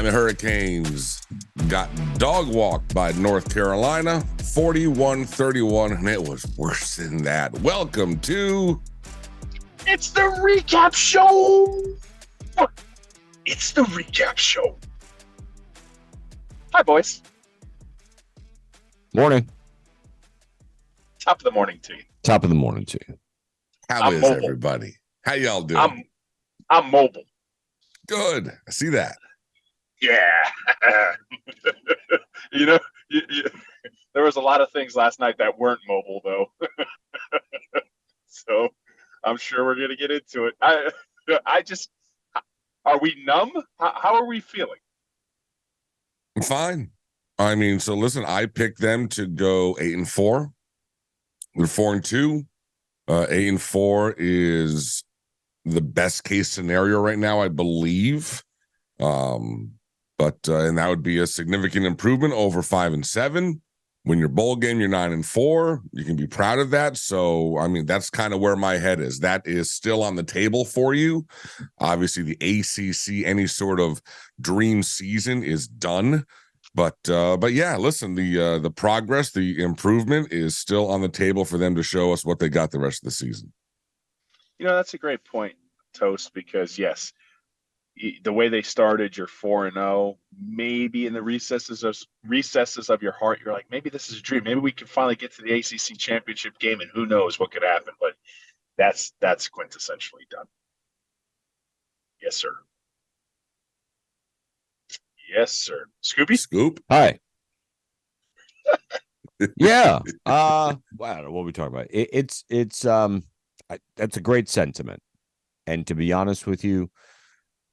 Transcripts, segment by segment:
Miami Hurricanes got dog walked by North Carolina, 41-31, and it was worse than that. Welcome to... It's the recap show! It's the recap show. Hi, boys. Morning. Top of the morning to you. Top of the morning to you. How I'm is mobile. everybody? How y'all doing? I'm mobile. Good. I see that. Yeah. you, there was a lot of things last night that weren't mobile, though. So I'm sure we're going to get into it. Are we numb? How are we feeling? I'm fine. I mean, so listen, I picked them to go 8-4. They're 4-2. 8-4 is the best case scenario right now, I believe. And that would be a significant improvement over 5-7. When your bowl game, you're 9-4. You can be proud of that. So, I mean, that's kind of where my head is. That is still on the table for you. Obviously, the ACC, any sort of dream season is done. But yeah, listen, the progress, the improvement is still on the table for them to show us what they got the rest of the season. That's a great point, Toast, because yes, the way they started, you're 4-0. Maybe in the recesses of your heart, you're like, maybe this is a dream. Maybe we can finally get to the ACC championship game, and who knows what could happen. But that's quintessentially done. Yes, sir. Yes, sir. Scoopy? Scoop? Hi. Yeah. I don't know what we talking about. That's a great sentiment. And to be honest with you,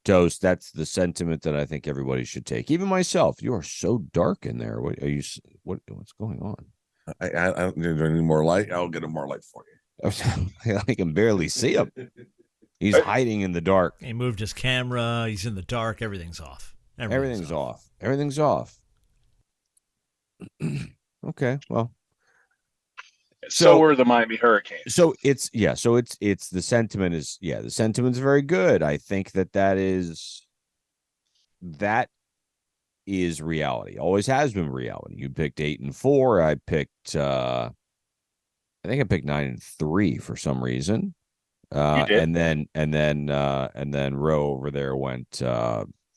Toast, that's the sentiment that I think everybody should take. Even myself. You are so dark in there. What's going on? I don't need any more light. I'll get more light for you. I can barely see him. He's hiding in the dark. He moved his camera. He's in the dark. Everything's off. Everything's off. Everything's off. Okay, well. So were the Miami Hurricanes. So it's the sentiment is, the sentiment's very good. I think that is reality. Always has been reality. You picked 8-4. I picked I think I picked 9-3 for some reason. And then Roe over there went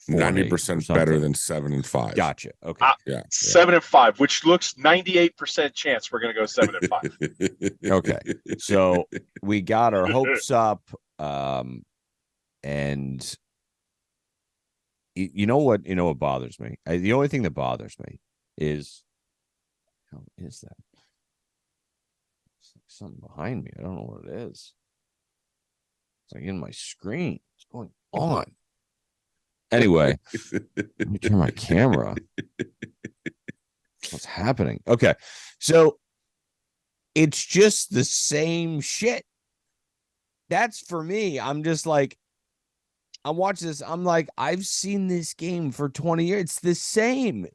90% better than 7-5. Gotcha. Okay. 7-5, which looks 98% chance we're going to go 7-5. Okay. So we got our hopes up. And you know what bothers me? The only thing that bothers me is, how is that? It's like something behind me. I don't know what it is. It's like in my screen. What's going on? Anyway, let me turn my camera. What's happening? Okay. So it's just the same shit. That's for me. I'm just like, I watch this. I'm like, I've seen this game for 20 years. It's the same.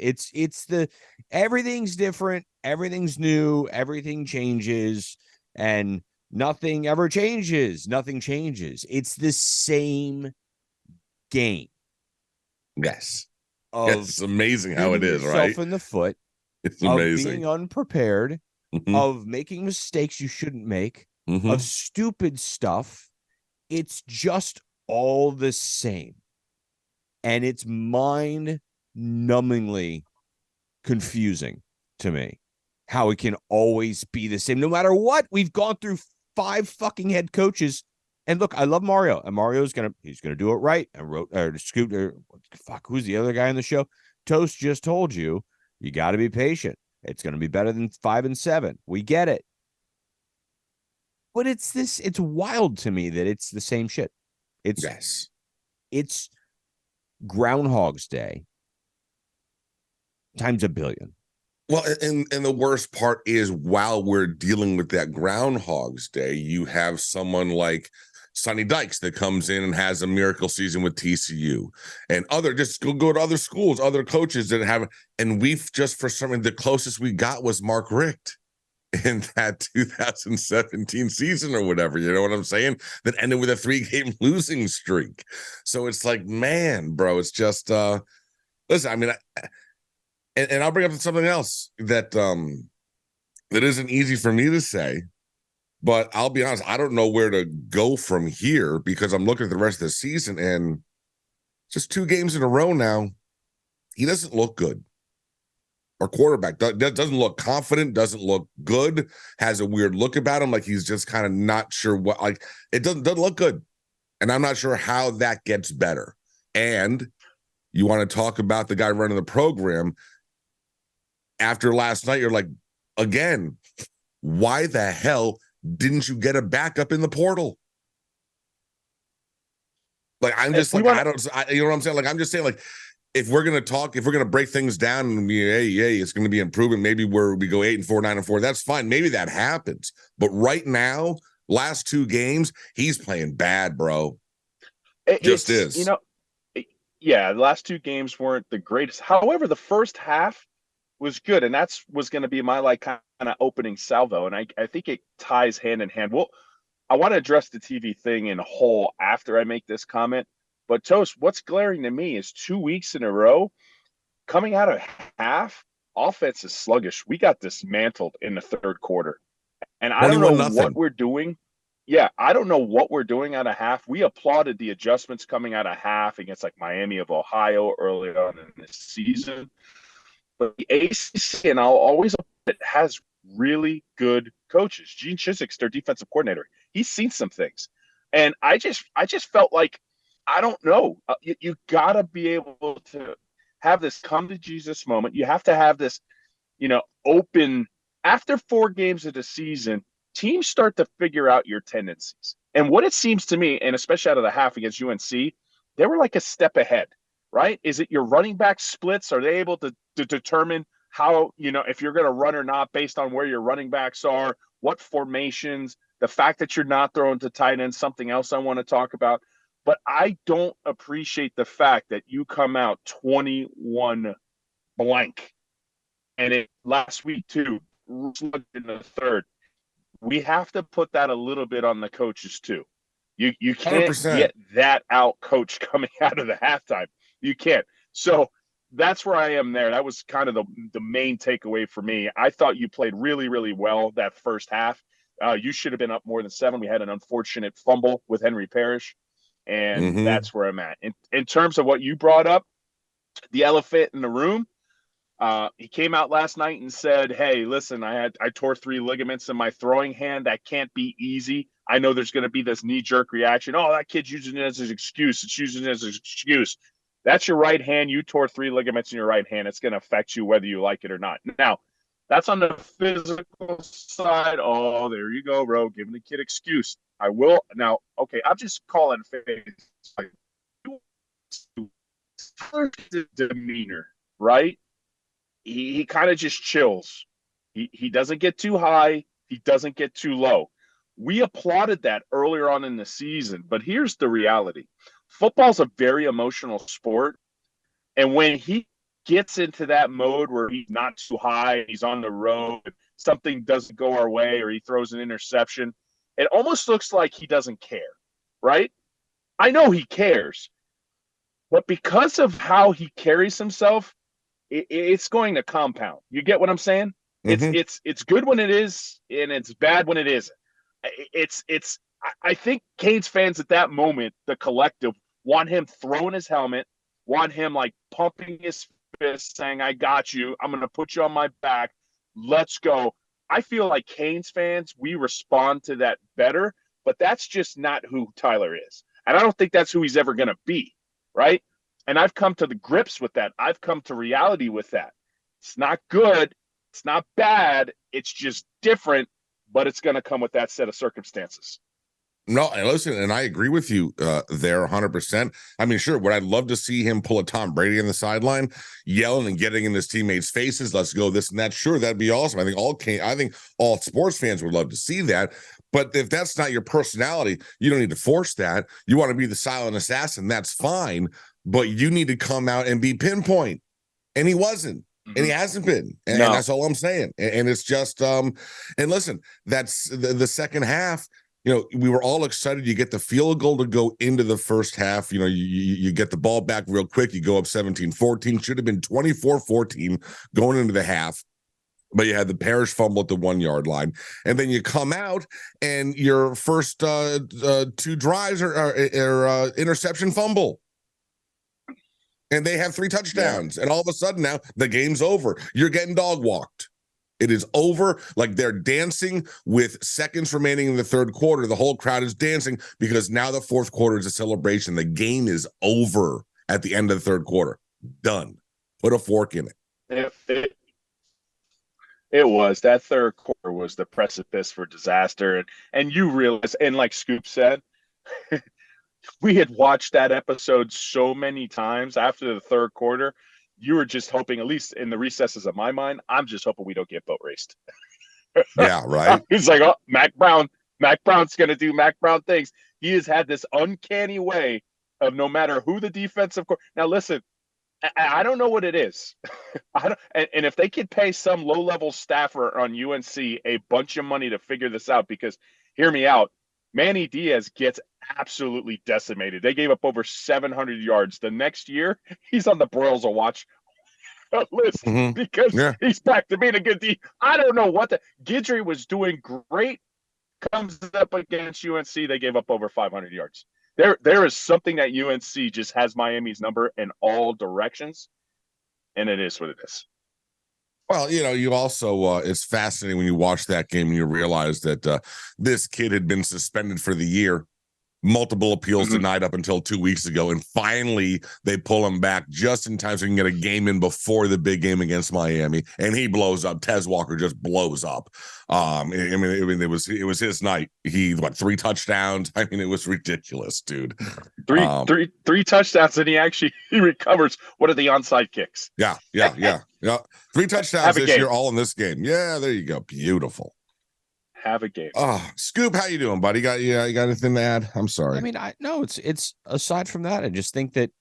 Everything's different. Everything's new. Everything changes. And nothing ever changes. Nothing changes. It's the same game. Yes. It's amazing how it is, right? Yourself in the foot. It's amazing. Of being unprepared, of making mistakes you shouldn't make, of stupid stuff. It's just all the same. And it's mind-numbingly confusing to me how it can always be the same. No matter what, we've gone through 5 fucking head coaches. And look, I love Mario, and Mario's he's gonna do it right. And who's the other guy on the show? Toast just told you got to be patient. It's gonna be better than 5-7. We get it, but it's wild to me that it's the same shit. It's Groundhog's Day times a billion. Well, and the worst part is, while we're dealing with that Groundhog's Day, you have someone like Sonny Dykes that comes in and has a miracle season with TCU, and just go to other schools, other coaches that have, and we've just, for something, the closest we got was Mark Richt in that 2017 season or whatever, you know what I'm saying? That ended with a 3-game losing streak. So it's like, man, bro, it's just listen, I mean, and I'll bring up something else that that isn't easy for me to say, but I'll be honest, I don't know where to go from here because I'm looking at the rest of the season and just 2 games in a row now, he doesn't look good. Our quarterback doesn't look confident, doesn't look good, has a weird look about him, like he's just kind of not sure what, like it doesn't look good. And I'm not sure how that gets better. And you want to talk about the guy running the program. After last night, you're like, again, why the hell didn't you get a backup in the portal? Like, I'm just like, you know what I'm saying? Like, I'm just saying, like, if we're going to break things down and be, hey, it's going to be improvement, maybe where we go 8-4, 9-4, that's fine. Maybe that happens. But right now, last 2 games, he's playing bad, bro. Just is. You know, yeah, the last 2 games weren't the greatest. However, the first half was good, and was going to be my like kind of opening salvo, and I think it ties hand in hand. Well, I want to address the TV thing in whole after I make this comment. But Toast, what's glaring to me is 2 weeks in a row, coming out of half, offense is sluggish. We got dismantled in the third quarter. And I don't know what we're doing. Yeah, I don't know what we're doing out of half. We applauded the adjustments coming out of half against like Miami of Ohio early on in the season. But the ACC, and I'll always it has really good coaches. Gene Chiswick's their defensive coordinator. He's seen some things. And I just felt like, I don't know. You got to be able to have this come to Jesus moment. You have to have this, open. After 4 games of the season, teams start to figure out your tendencies. And what it seems to me, and especially out of the half against UNC, they were like a step ahead, right? Is it your running back splits? Are they able to determine how, if you're going to run or not based on where your running backs are, what formations, the fact that you're not throwing to tight end, something else I want to talk about. But I don't appreciate the fact that you come out 21 blank. And last week, too, in the third. We have to put that a little bit on the coaches, too. You can't 100%. get that out coach coming out of the halftime. You can't. So that's where I am there. That was kind of the main takeaway for me. I thought you played really, really well that first half. You should have been up more than 7. We had an unfortunate fumble with Henry Parrish. And that's where I'm at. In terms of what you brought up, the elephant in the room, he came out last night and said, hey, listen, I tore 3 ligaments in my throwing hand. That can't be easy. I know there's going to be this knee-jerk reaction. Oh, that kid's using it as an excuse. It's using it as an excuse. That's your right hand. You tore 3 ligaments in your right hand. It's going to affect you whether you like it or not. Now, that's on the physical side. Oh, there you go, bro. Giving the kid excuse. I will now. Okay, I'm just calling face. Like, demeanor, right? He kind of just chills. He doesn't get too high. He doesn't get too low. We applauded that earlier on in the season, but here's the reality: football's a very emotional sport, and when he gets into that mode where he's not too high, he's on the road, something doesn't go our way, or he throws an interception, it almost looks like he doesn't care, right? I know he cares, but because of how he carries himself, it's going to compound. You get what I'm saying? It's good when it is, and it's bad when it isn't. I think Canes fans at that moment, the collective, want him throwing his helmet, want him like pumping his fist, saying, I got you. I'm going to put you on my back. Let's go. I feel like Canes fans, we respond to that better, but that's just not who Tyler is. And I don't think that's who he's ever going to be, right? And I've come to the grips with that. I've come to reality with that. It's not good. It's not bad. It's just different, but it's going to come with that set of circumstances. No, and listen, and I agree with you there 100%. I mean, sure, would I love to see him pull a Tom Brady on the sideline, yelling and getting in his teammates' faces, let's go, this and that? Sure, that'd be awesome. I think all sports fans would love to see that. But if that's not your personality, you don't need to force that. You want to be the silent assassin, that's fine. But you need to come out and be pinpoint. And he wasn't. And he hasn't been. And that's all I'm saying. And it's just, and listen, that's the second half. we were all excited. You get the field goal to go into the first half. You get the ball back real quick. You go up 17-14. Should have been 24-14 going into the half. But you had the Parrish fumble at the 1 yard line. And then you come out and your first two drives are interception fumble. And they have 3 touchdowns. And all of a sudden now the game's over. You're getting dog walked. It is over. Like they're dancing with seconds remaining in the third quarter. The whole crowd is dancing because now the fourth quarter is a celebration. The game is over at the end of the third quarter. Done. Put a fork in it. It was. That third quarter was the precipice for disaster. And you realize, and like Scoop said, we had watched that episode so many times after the third quarter. You were just hoping, at least in the recesses of my mind, I'm just hoping we don't get boat raced. Yeah, right. He's like, oh, Mac Brown's going to do Mac Brown things. He has had this uncanny way of no matter who the defensive now listen, I don't know what it is. And if they could pay some low-level staffer on UNC a bunch of money to figure this out, because hear me out, Manny Diaz gets absolutely decimated. They gave up over 700 yards. The next year, he's on the Broyles watch list because he's back to being a good D. I don't know what Guidry was doing great. Comes up against UNC, they gave up over 500 yards. There is something that UNC just has Miami's number in all directions, and it is what it is. Well, you also, it's fascinating when you watch that game and you realize that this kid had been suspended for the year, multiple appeals denied up until 2 weeks ago, and finally they pull him back just in time so he can get a game in before the big game against Miami, and he blows up. Tez Walker just blows up. It was his night. He 3 touchdowns. I mean, it was ridiculous, dude. Three touchdowns, and he recovers. What are the onside kicks? Yeah. 3 touchdowns this year, all in this game. Yeah, there you go. Beautiful. Have a game. Oh, Scoop, how you doing, buddy? You got anything to add? I'm sorry. I mean, it's aside from that, I just think that,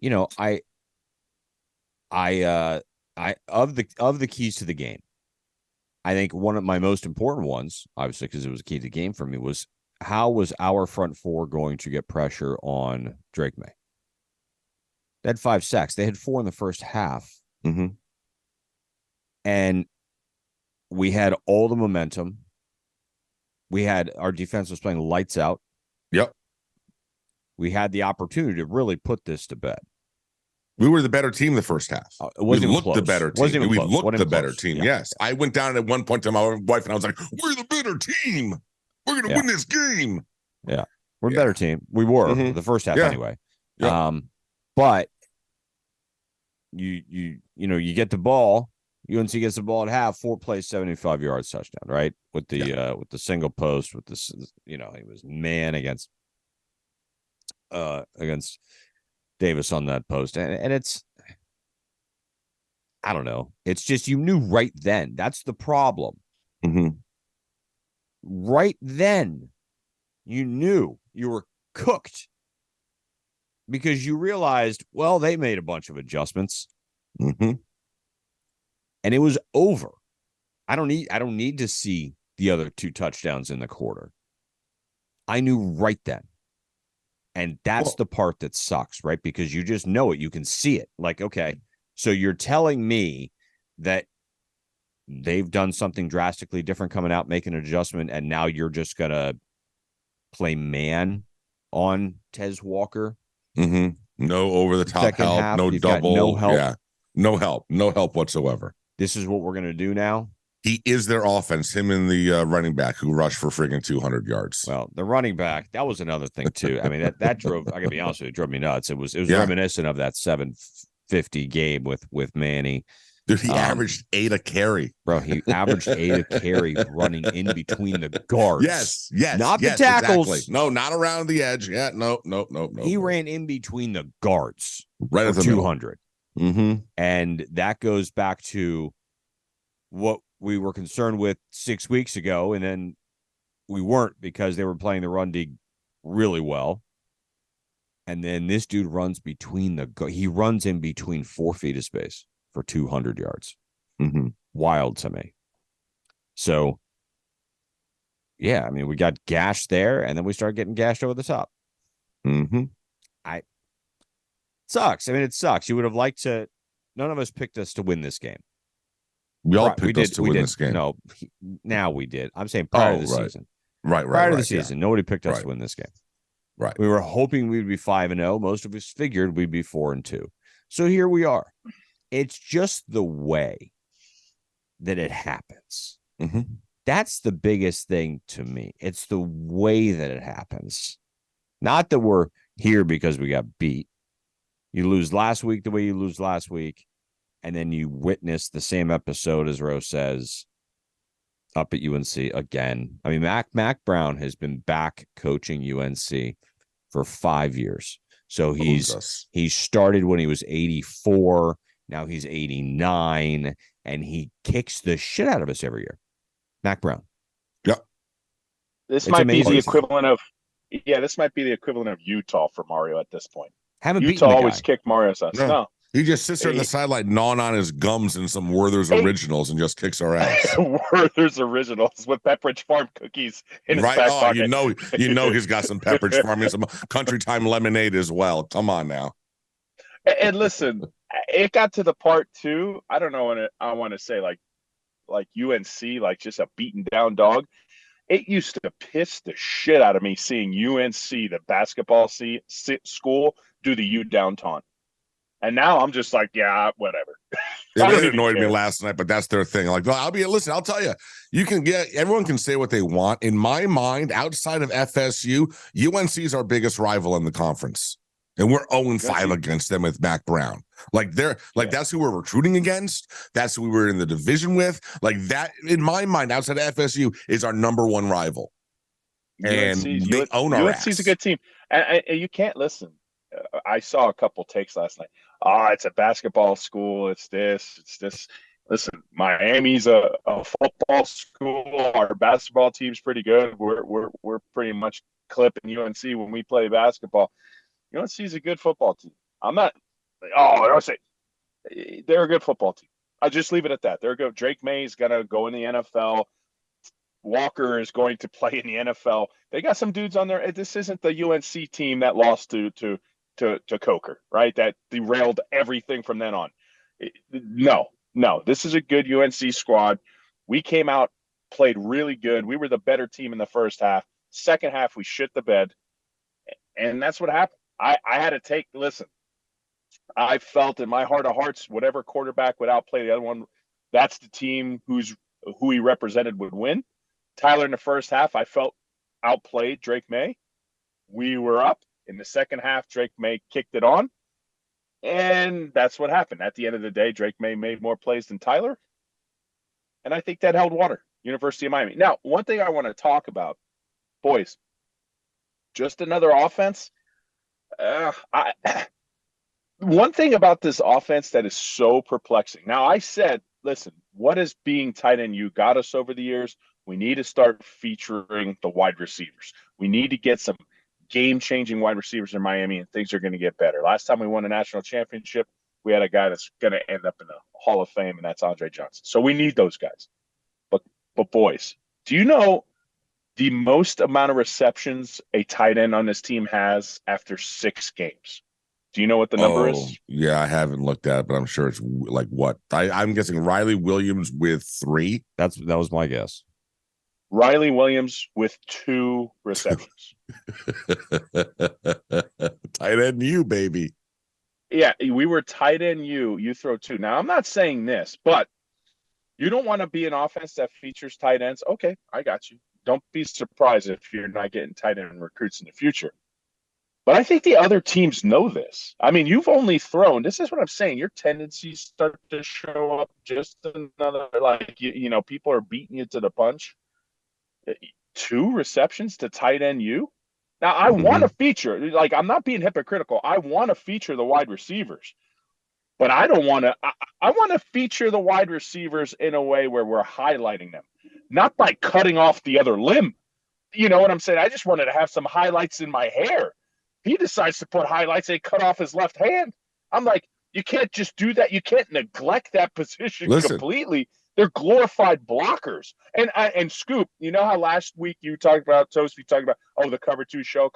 I of the keys to the game, I think one of my most important ones, obviously, because it was a key to the game for me, was how was our front four going to get pressure on Drake May? They had 5 sacks. They had 4 in the first half. And we had all the momentum. Our defense was playing lights out. Yep. We had the opportunity to really put this to bed. We were the better team the first half. We looked the better team. We looked the better team. Yeah. Yes. I went down at one point to my wife and I was like, we're the better team. We're going to win this game. Yeah. We're a better team. We were the first half anyway. Yeah. But you get the ball. UNC gets the ball at half, 4 plays, 75 yards, touchdown, right? With the single post, with this, he was man against Davis on that post. And it's, I don't know. It's just, you knew right then. That's the problem. Right then, you knew you were cooked because you realized, well, they made a bunch of adjustments. And it was over. I don't need to see the other 2 touchdowns in the quarter. I knew right then. And that's the part that sucks, right? Because you just know it. You can see it. Like, okay, so you're telling me that they've done something drastically different coming out, making an adjustment, and now you're just going to play man on Tez Walker? No over-the-top help, half, no double. No help. Yeah, no help whatsoever. This is what we're going to do now? He is their offense, him and the running back who rushed for friggin' 200 yards. Well, the running back, that was another thing, too. I mean, that drove, I got to be honest with you, it drove me nuts. It was reminiscent of that 750 game with Manny. Dude, he averaged 8 a carry. Bro, he averaged 8 a carry running in between the guards. Yes. Not the tackles. Exactly. No, not around the edge. Yeah, no. He ran in between the guards. Right at the 200. And that goes back to what we were concerned with 6 weeks ago, and then we weren't because they were playing the run D really well. And then this dude runs he runs in between 4 feet of space for 200 yards. Wild to me. So Yeah, I mean, we got gashed there, and then we started getting gashed over the top. Mm-hmm. Sucks. I mean, it sucks. You would have liked to. None of us picked us to win this game. We all We picked us did. to We win did. this game. No, now we did. I'm saying prior to the right. season. Prior to the season, nobody picked us to win this game. Right. We were hoping we'd be 5-0. Most of us figured we'd be 4-2. So here we are. It's just the way that it happens. Mm-hmm. That's the biggest thing to me. It's the way that it happens. Not that we're here because we got beat. You lose last week the way you lose last week, and then you witness the same episode, as Rose says, up at UNC again. I mean, Mac Brown has been back coaching UNC for 5 years. So he started when he was 84. Now he's 89, and he kicks the shit out of us every year. Mac Brown. Yep. This might be the equivalent of Utah for Mario at this point. Utah always kicked Mario's ass. No. He just sits there on the sideline, gnawing on his gums and some Werther's Originals, and just kicks our ass. Werther's Originals with Pepperidge Farm cookies in his back pocket. You know he's got some Pepperidge Farm and some Country Time lemonade as well. Come on now. And listen, it got to the part too. I don't know what I want to say, like UNC, like just a beaten down dog. It used to piss the shit out of me seeing UNC, the basketball school, do the U down taunt. And now I'm just like, yeah, whatever. It annoyed me last night, but that's their thing. Like, I'll tell you, everyone can say what they want. In my mind, outside of FSU, UNC is our biggest rival in the conference. And we're 0-5 against them with Mac Brown. That's who we're recruiting against. That's who we were in the division with. Like that, in my mind, outside of FSU, is our number one rival. And they own our ass. UNC's a good team. And you can't listen. I saw a couple takes last night. Oh, it's a basketball school. It's this. Listen, Miami's a football school. Our basketball team's pretty good. We're pretty much clipping UNC when we play basketball. UNC's a good football team. I'll say they're a good football team. I just leave it at that. They're good. Drake May's gonna go in the NFL. Walker is going to play in the NFL. They got some dudes on there. This isn't the UNC team that lost to Coker, right? That derailed everything from then on. No. This is a good UNC squad. We came out, played really good. We were the better team in the first half. Second half, we shit the bed, and that's what happened. I had to take. Listen, I felt in my heart of hearts, whatever quarterback would outplay the other one, that's the team who he represented would win. Tyler in the first half, I felt outplayed Drake May. We were up. In the second half, Drake May kicked it on. And that's what happened. At the end of the day, Drake May made more plays than Tyler. And I think that held water. University of Miami. Now, one thing I want to talk about, boys, just another offense. One thing about this offense that is so perplexing. Now, I said, listen, what has being tight end you got us over the years? We need to start featuring the wide receivers. We need to get some game-changing wide receivers in Miami, and things are going to get better. Last time we won a national championship, we had a guy that's going to end up in the Hall of Fame, and that's Andre Johnson. So we need those guys. But boys, do you know the most amount of receptions a tight end on this team has after 6 games? Do you know what the number is? Yeah, I haven't looked at it, but I'm sure it's like what? I'm guessing Riley Williams with 3. That was my guess. Riley Williams with 2 receptions. Tight end you, baby. Yeah, we were tight end you throw 2. Now, I'm not saying this, but you don't want to be an offense that features tight ends. Okay, I got you. Don't be surprised if you're not getting tight end recruits in the future. But I think the other teams know this. I mean, you've only thrown, this is what I'm saying, your tendencies start to show up just another, people are beating you to the punch. 2 receptions to tight end you. Now, I want to feature, I'm not being hypocritical. I want to feature the wide receivers. But I don't want to, I want to feature the wide receivers in a way where we're highlighting them, not by cutting off the other limb. You know what I'm saying? I just wanted to have some highlights in my hair. He decides to put highlights, they cut off his left hand. I'm like, you can't just do that. You can't neglect that position completely. They're glorified blockers. And Scoop, you know how last week you talked about, Toast, we talked about, the cover two show.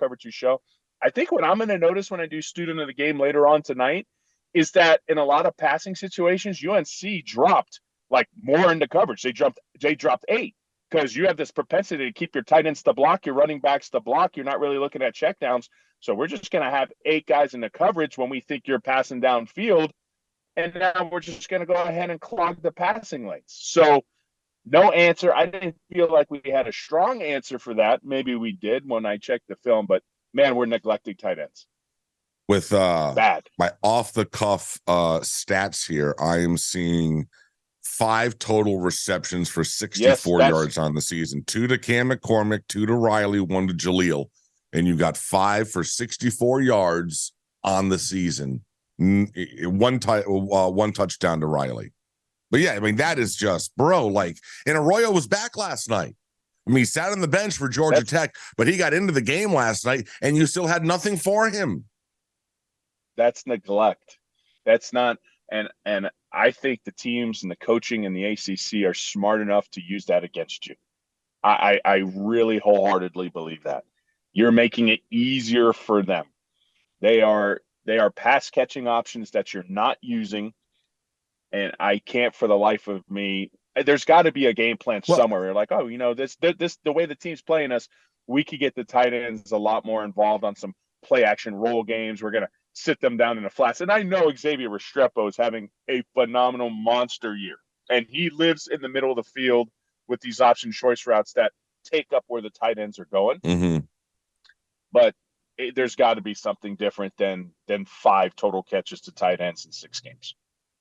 I think what I'm going to notice when I do student of the game later on tonight is that in a lot of passing situations, UNC dropped like more into coverage. They dropped 8 because you have this propensity to keep your tight ends to block, your running backs to block. You're not really looking at checkdowns. So we're just going to have 8 guys in the coverage when we think you're passing downfield. And now we're just going to go ahead and clog the passing lanes. So no answer. I didn't feel like we had a strong answer for that. Maybe we did when I checked the film, but man, we're neglecting tight ends. With bad. My off the cuff stats here, I am seeing 5 total receptions for 64 yards on the season. 2 to Cam McCormick, 2 to Riley, 1 to Jaleel. And you got 5 for 64 yards on the season. One touchdown to Riley. But yeah, I mean, that is just, bro, like, and Arroyo was back last night. I mean, he sat on the bench for Georgia Tech, but he got into the game last night, and you still had nothing for him. That's neglect. That's not, and I think the teams and the coaching in the ACC are smart enough to use that against you. I really wholeheartedly believe that. You're making it easier for them. They are pass catching options that you're not using, and I can't for the life of me. There's got to be a game plan somewhere. You're like, this the way the team's playing us, we could get the tight ends a lot more involved on some play action roll games. We're gonna sit them down in the flats, and I know Xavier Restrepo is having a phenomenal monster year, and he lives in the middle of the field with these option choice routes that take up where the tight ends are going. Mm-hmm. But there's got to be something different than 5 total catches to tight ends in 6 games.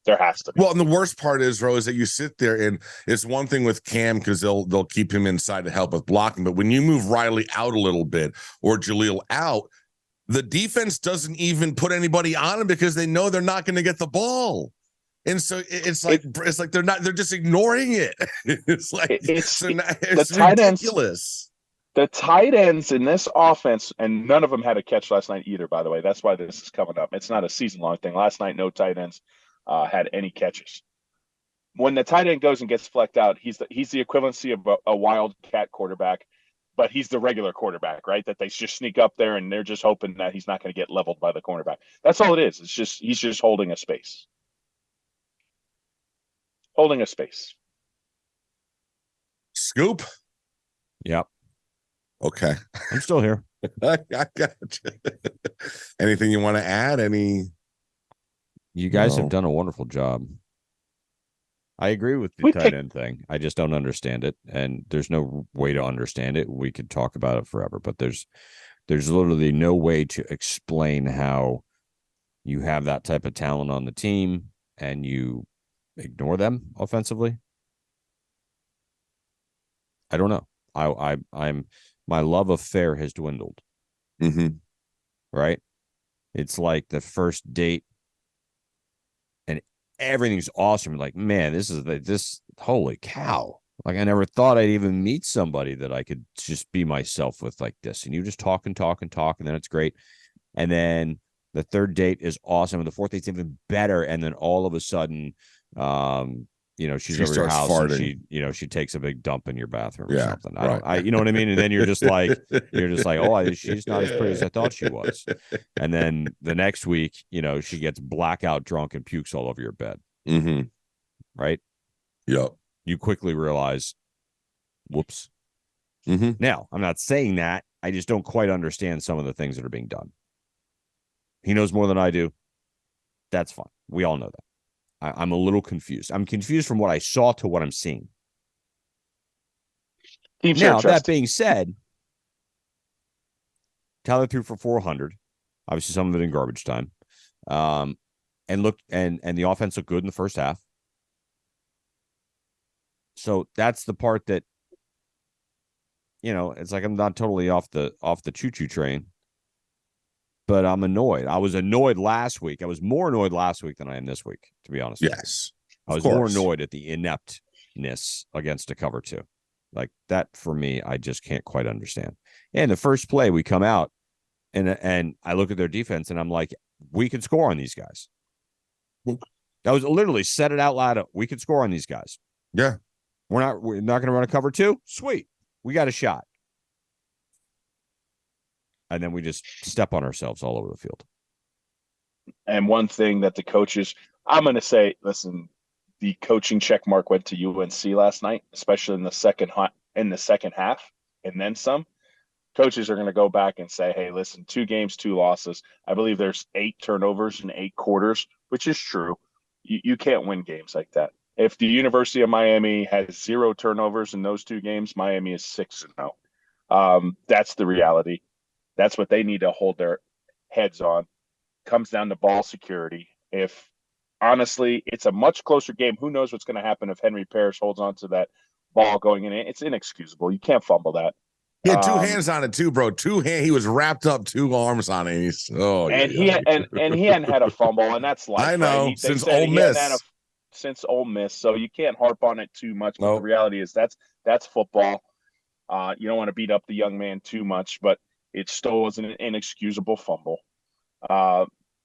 There has to be. Well, and the worst part is, Ro, is that you sit there, and it's one thing with Cam because they'll keep him inside to help with blocking. But when you move Riley out a little bit or Jaleel out, the defense doesn't even put anybody on him because they know they're not going to get the ball. And so it's like they're just ignoring it. It's like it's ridiculous. The tight ends in this offense, and none of them had a catch last night either, by the way. That's why this is coming up. It's not a season-long thing. Last night, no tight ends had any catches. When the tight end goes and gets flecked out, he's the equivalency of a wildcat quarterback, but he's the regular quarterback, right? That they just sneak up there and they're just hoping that he's not going to get leveled by the cornerback. That's all it is. It's just he's just holding a space. Holding a space. Scoop? Yep. Okay. I'm still here. I got you. Anything you want to add? You guys have done a wonderful job. I agree with the tight end thing. I just don't understand it, and there's no way to understand it. We could talk about it forever, but there's literally no way to explain how you have that type of talent on the team and you ignore them offensively. I don't know. I'm my love affair has dwindled. Mm-hmm. Right? It's like the first date and everything's awesome. Like, man, this holy cow. Like, I never thought I'd even meet somebody that I could just be myself with like this. And you just talk, and then it's great. And then the third date is awesome. And the fourth date's even better. And then all of a sudden, she's over your house farting. And she takes a big dump in your bathroom or something. You know what I mean? And then you're just like, oh, she's not as pretty as I thought she was. And then the next week, she gets blackout drunk and pukes all over your bed. Mm-hmm. Right? Yep. You quickly realize, whoops. Mm-hmm. Now, I'm not saying that. I just don't quite understand some of the things that are being done. He knows more than I do. That's fine. We all know that. I'm a little confused. I'm confused from what I saw to what I'm seeing. Now, that being said, Tyler threw for 400. Obviously, some of it in garbage time. And the offense looked good in the first half. So that's the part that, it's like I'm not totally off the choo-choo train. But I'm annoyed. I was annoyed last week. I was more annoyed last week than I am this week, to be honest. Yes. I was more annoyed at the ineptness against a cover 2. Like that for me, I just can't quite understand. And the first play, we come out and I look at their defense and I'm like, we can score on these guys. That was literally said it out loud. We could score on these guys. Yeah. We're not going to run a cover 2. Sweet. We got a shot. And then we just step on ourselves all over the field. And one thing that the coaches, I'm going to say, listen, the coaching check mark went to UNC last night, especially in the second half, and then some. Coaches are going to go back and say, hey, listen, 2 games, 2 losses. I believe there's 8 turnovers in 8 quarters, which is true. You can't win games like that. If the University of Miami has 0 turnovers in those 2 games, Miami is 6-0. That's the reality. That's what they need to hold their heads on. Comes down to ball security. If honestly, it's a much closer game. Who knows what's going to happen if Henry Parrish holds on to that ball going in? It's inexcusable. You can't fumble that. He had 2 hands on it too, bro. 2 hands. He was wrapped up, 2 arms on it. And he hadn't had a fumble, and that's life. I know, right? since Ole Miss. Since Ole Miss, so you can't harp on it too much. But Nope. the reality is that's football. You don't want to beat up the young man too much, but it still was an inexcusable fumble.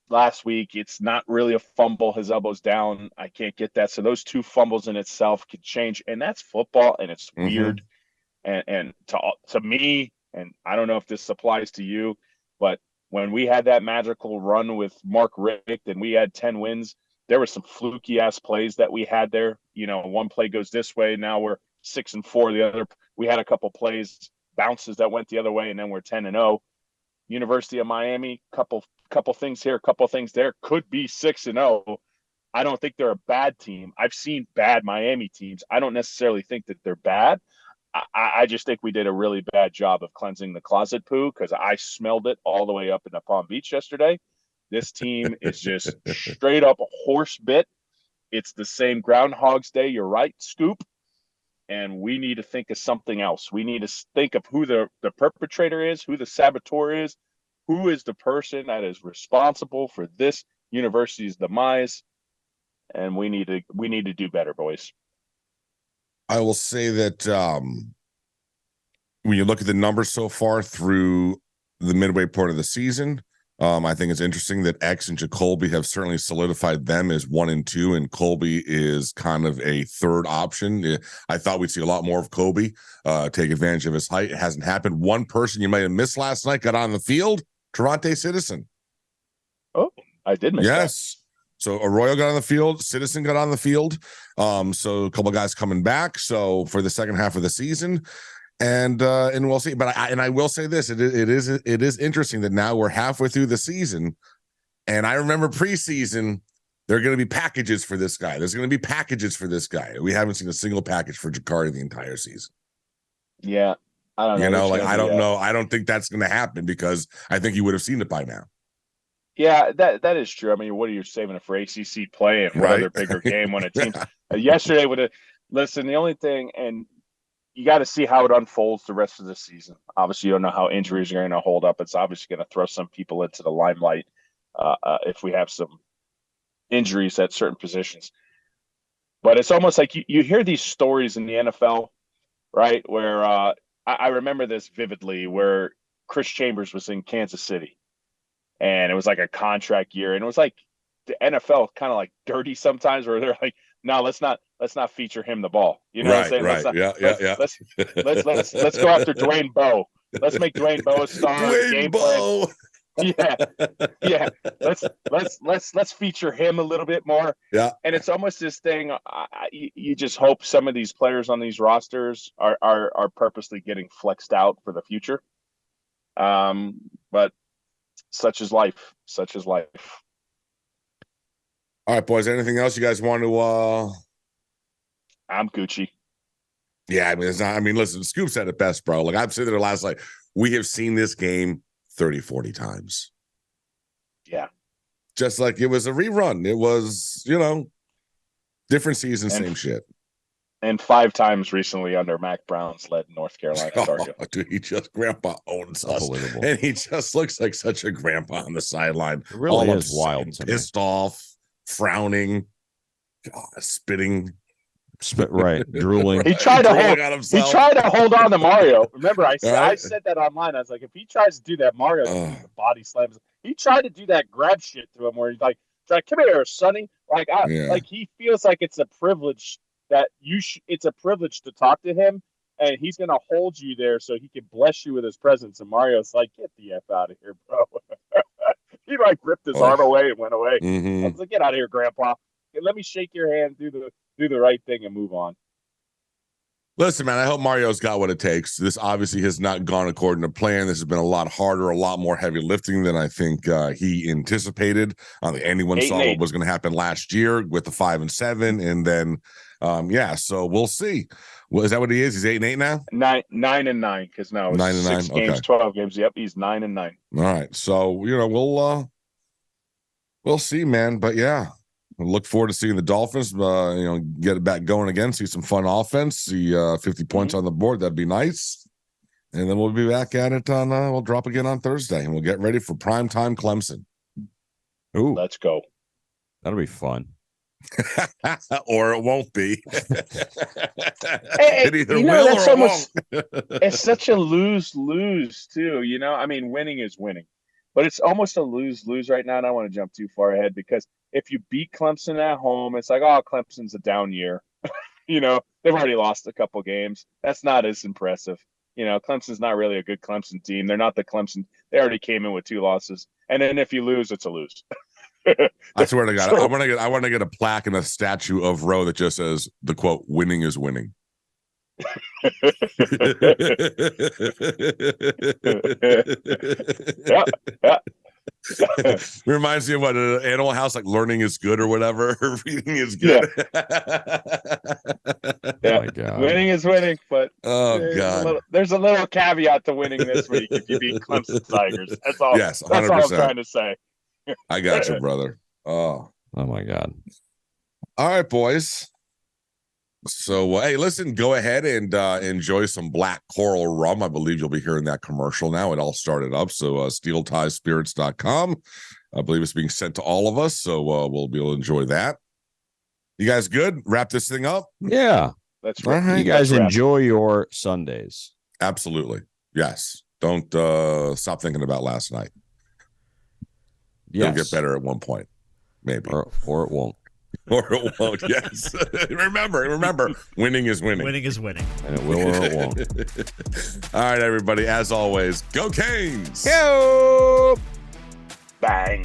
Last week, it's not really a fumble. His elbow's down. I can't get that. So those 2 fumbles in itself could change, and that's football, and it's weird. And to me, and I don't know if this applies to you, but when we had that magical run with Mark Richt and we had 10 wins, there were some fluky ass plays that we had there. You know, one play goes this way. Now we're 6-4. The other, we had a couple plays, bounces that went the other way, and then we're 10-0. University of Miami, couple things here, couple things there, could be 6-0. I don't think they're a bad team. I've seen bad Miami teams. I don't necessarily think that they're bad. I just think we did a really bad job of cleansing the closet poo because I smelled it all the way up in Palm Beach yesterday. This team is just straight up horse bit. It's the same Groundhog's Day. You're right, Scoop. And we need to think of something else. We need to think of who the perpetrator is, who the saboteur is, who is the person that is responsible for this university's demise. And we need to do better, boys. I will say that when you look at the numbers so far through the midway part of the season, I think it's interesting that X and Jacolby have certainly solidified them as 1 and 2, and Colby is kind of a third option. I thought we'd see a lot more of Kobe take advantage of his height. It hasn't happened. One person you might have missed last night got on the field, Trevante Citizen. Oh, I did miss that. So Arroyo got on the field, Citizen got on the field. So a couple of guys coming back. So for the second half of the season, and we'll see. But I will say this: it is interesting that now we're halfway through the season, and I remember preseason there are going to be packages for this guy. There's going to be packages for this guy. We haven't seen a single package for Jucarri the entire season. Yeah, I don't know. You know, like I don't know. I don't think that's going to happen because I think you would have seen it by now. Yeah, that is true. I mean, what are you saving it for ACC play and what other bigger game when a team yesterday would have listen, the only thing, and you got to see how it unfolds the rest of the season. Obviously, you don't know how injuries are going to hold up. It's obviously going to throw some people into the limelight if we have some injuries at certain positions. But it's almost like you hear these stories in the NFL, right, where I remember this vividly where Chris Chambers was in Kansas City. And it was like a contract year, and it was like the NFL kind of like dirty sometimes, where they're like, "No, let's not feature him the ball." You know what I'm saying? Right. Let's go after Dwayne Bowe. Let's make Dwayne Bowe a star. Dwayne Bowe. Yeah. Let's feature him a little bit more. Yeah. And it's almost this thing. You just hope some of these players on these rosters are purposely getting flexed out for the future. But such is life. All right, boys. Anything else you guys want to I'm Gucci. Yeah, I mean, it's not, I mean, listen, Scoop said it best, bro. Like I've said there last night, we have seen this game 30, 40 times. Yeah. Just like it was a rerun. It was, you know, different season, same shit. And 5 times recently under Mac Brown's led North Carolina. Dude, he just grandpa owns us. And he just looks like such a grandpa on the sideline. It really is wild. Pissed off, frowning, spitting. Right, drooling. He tried to hold on to Mario. Remember, I said that online. I was like, if he tries to do that, Mario body slams. He tried to do that grab shit to him, where he's like, "Come here, Sonny." Like he feels like it's a privilege that it's a privilege to talk to him, and he's going to hold you there so he can bless you with his presence. And Mario's like, get the F out of here, bro. He like ripped his arm away and went away. I was like, get out of here, Grandpa. Let me shake your hand, do the right thing, and move on. Listen, man, I hope Mario's got what it takes. This obviously has not gone according to plan. This has been a lot harder, a lot more heavy lifting than I think he anticipated. I don't think anyone saw what was going to happen last year with the 5-7, and then, so we'll see. Well, is that what he is? He's 8-8 now. 9-9 because now it's 6 games, okay. 12 games. Yep, he's 9-9. All right, so we'll see, man. But yeah. I look forward to seeing the Dolphins, get it back going again, see some fun offense, see 50 points on the board. That'd be nice. And then we'll be back at it we'll drop again on Thursday, and we'll get ready for primetime Clemson. Ooh, let's go. That'll be fun. Or it won't be. It either will or it won't. It's such a lose-lose, too. I mean, winning is winning. But it's almost a lose-lose right now, and I don't want to jump too far ahead because if you beat Clemson at home, it's like, oh, Clemson's a down year. They've already lost a couple games. That's not as impressive. Clemson's not really a good Clemson team. They're not the Clemson. They already came in with 2 losses. And then if you lose, it's a lose. I swear to God, I want to get a plaque and a statue of Roe that just says the quote, "Winning is winning." Yeah. Reminds me of what Animal House, like learning is good or whatever. Reading is good. Yeah. Oh my God. Winning is winning, but there's a little caveat to winning this week if you beat Clemson Tigers. That's all. Yes, 100%. That's all I'm trying to say. I got you, brother. Oh my God. All right, boys. So, hey, listen, go ahead and enjoy some Black Coral rum. I believe you'll be hearing that commercial now. It all started up. So, steeltiespirits.com. I believe it's being sent to all of us. So, we'll be able to enjoy that. You guys good? Wrap this thing up? Yeah. That's right. You guys enjoy your Sundays. Absolutely. Yes. Don't stop thinking about last night. Yes. It'll get better at one point. Maybe. Or it won't. Or it won't, yes. remember, winning is winning. Winning is winning. And it will or it won't. All right, everybody, as always, go Canes! Yo! Bang.